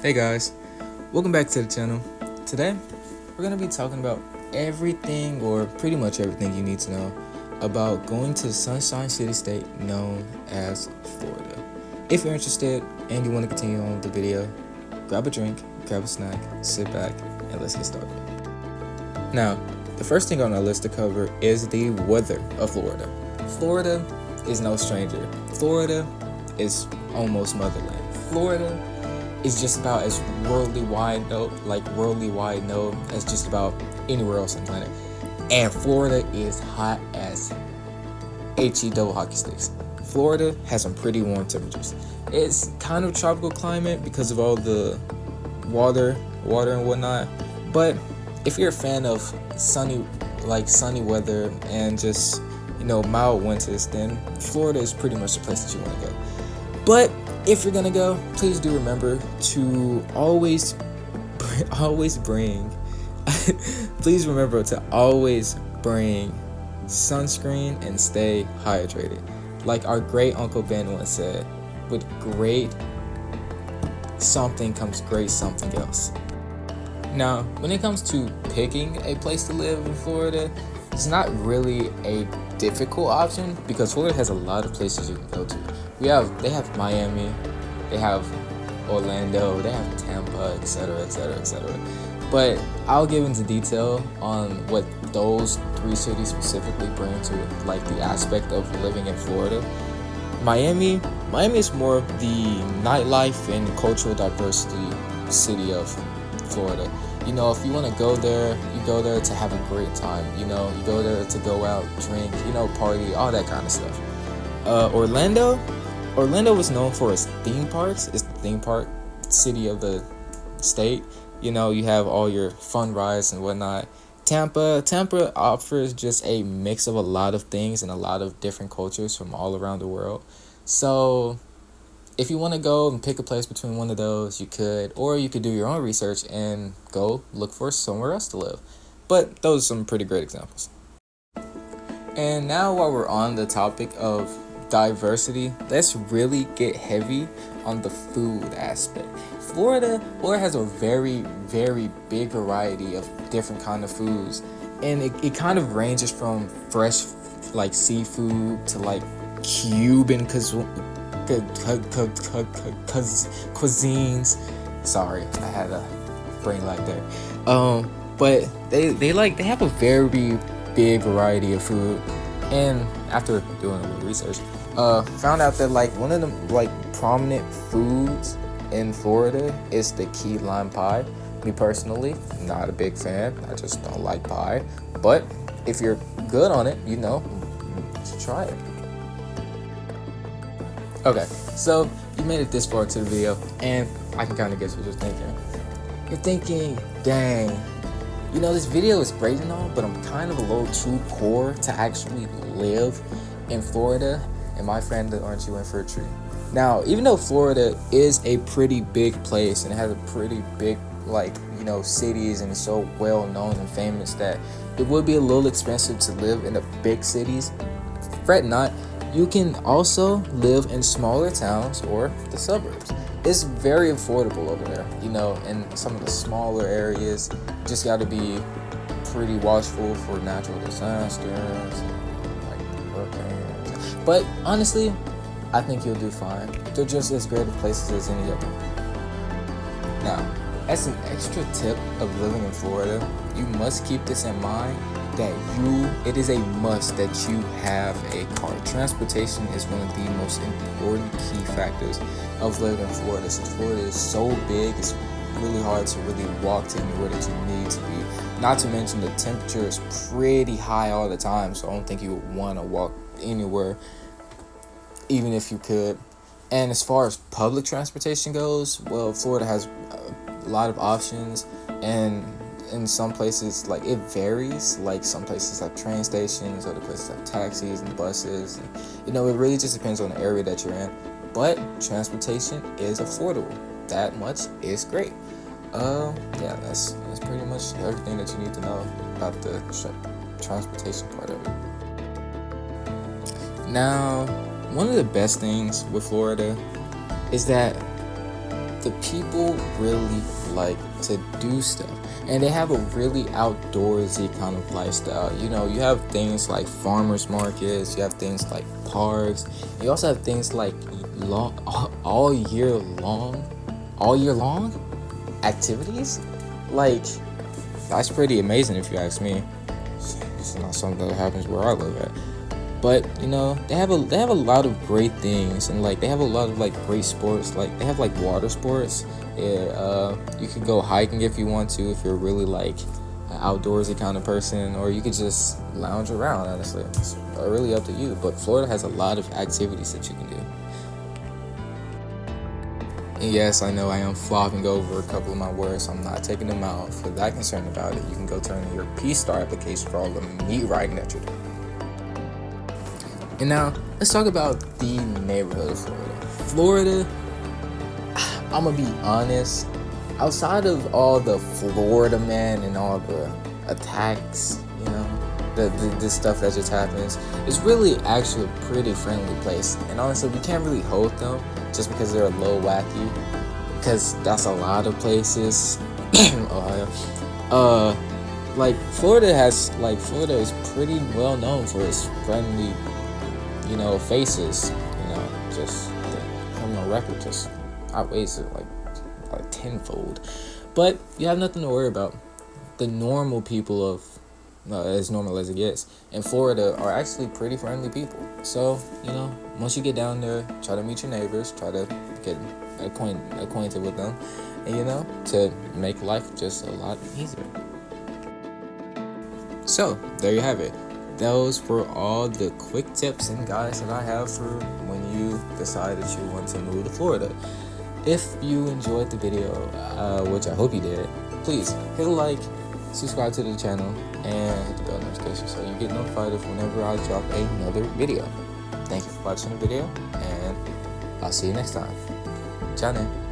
Hey guys, welcome back to the channel. Today, we're going to be talking about everything or pretty much everything you need to know about going to the Sunshine City State known as Florida. If you're interested and you want to continue on with the video, grab a drink, grab a snack, sit back, and let's get started. Now, the first thing on our list to cover is the weather of Florida. Florida is no stranger. Florida is almost motherland. Florida is just about as worldly wide as just about anywhere else on the planet. And Florida is hot as HE double hockey sticks. Florida has some pretty warm temperatures. It's kind of tropical climate because of all the water and whatnot. But if you're a fan of sunny weather and just mild winters, then Florida is pretty much the place that you want to go. But if you're gonna go, please do remember to always bring please remember to always bring sunscreen and stay hydrated. Like our great Uncle Ben once said, with great something comes great something else. Now, when it comes to picking a place to live in Florida, it's not really a difficult option because Florida has a lot of places you can go to. They have Miami, they have Orlando, they have Tampa, etc. But I'll give into detail on what those three cities specifically bring to the aspect of living in Florida. Miami is more of the nightlife and cultural diversity city of Florida. If you want to go there, you go there to have a great time. You go there to go out, drink, party, all that kind of stuff. Orlando was known for its theme parks. It's the theme park city of the state. You have all your fun rides and whatnot. Tampa offers just a mix of a lot of things and a lot of different cultures from all around the world. So if you want to go and pick a place between one of those, you could, or you could do your own research and go look for somewhere else to live. But those are some pretty great examples. And now while we're on the topic of diversity, let's really get heavy on the food aspect. Florida has a very, very big variety of different kind of foods, and it kind of ranges from fresh seafood to Cuban cuisines. Sorry, I had a brain lag there. But they have a very big variety of food. And after doing a little research, found out that one of the prominent foods in Florida is the key lime pie. Me personally, not a big fan. I just don't like pie. But if you're good on it, you should try it. Okay, so you made it this far to the video, and I can kind of guess what you're thinking. You're thinking, dang, this video is great and all, but I'm kind of a little too poor to actually live in Florida. And my friend, aren't you in for a treat? Now, even though Florida is a pretty big place and it has a pretty big, cities, and it's so well known and famous that it would be a little expensive to live in the big cities, fret not. You can also live in smaller towns or the suburbs. It's very affordable over there, in some of the smaller areas. You just got to be pretty watchful for natural disasters, hurricanes. But honestly, I think you'll do fine. They're just as great of places as any of them. Now, as an extra tip of living in Florida, you must keep this in mind that it is a must that you have a car. Transportation is one of the most important key factors of living in Florida. Since Florida is so big, it's really hard to really walk to anywhere that you need to be. Not to mention the temperature is pretty high all the time, so I don't think you would want to walk anywhere, even if you could. And as far as public transportation goes, well, Florida has a lot of options, and in some places it varies. Some places have train stations, other places have taxis and buses, and it really just depends on the area that you're in. But transportation is affordable. That much is great. That's pretty much everything that you need to know about the transportation part of it. Now, one of the best things with Florida is that the people really like to do stuff, and they have a really outdoorsy kind of lifestyle. You know, you have things like farmers markets, you have things like parks, you also have things like long, all year long activities. Like, that's pretty amazing if you ask me. It's not something that happens where I live at. But you know, they have a lot of great things, and like they have a lot of like great sports. Like they have like water sports. Yeah, you could go hiking if you want to, if you're really like an outdoorsy kind of person, or you could just lounge around. Honestly, it's really up to you. But Florida has a lot of activities that you can do. And yes, I know I am flopping over a couple of my words. I'm not taking them out. If you're that concerned about it, you can go turn in your P-Star application for all the meat riding that you're doing. And now, let's talk about the neighborhood of Florida. Florida, I'm gonna be honest, outside of all the Florida man and all the attacks, you know, the stuff that just happens, it's really actually a pretty friendly place. And honestly, we can't really hold them just because they're a little wacky, because that's a lot of places. Ohio. Like Florida is pretty well known for its friendly, you know, faces. You know, just the criminal record just outweighs it like tenfold. But you have nothing to worry about. The normal people of as normal as it gets in Florida are actually pretty friendly people. So, you know, once you get down there, try to meet your neighbors, try to get acquainted with them, and you know, to make life just a lot easier. So, there you have it. Those were all the quick tips and guides that I have for when you decide that you want to move to Florida. If you enjoyed the video, which I hope you did, please hit a like, subscribe to the channel, and hit the bell notification so you get notified of whenever I drop another video. Thank you for watching the video, and I'll see you next time. Ciao now.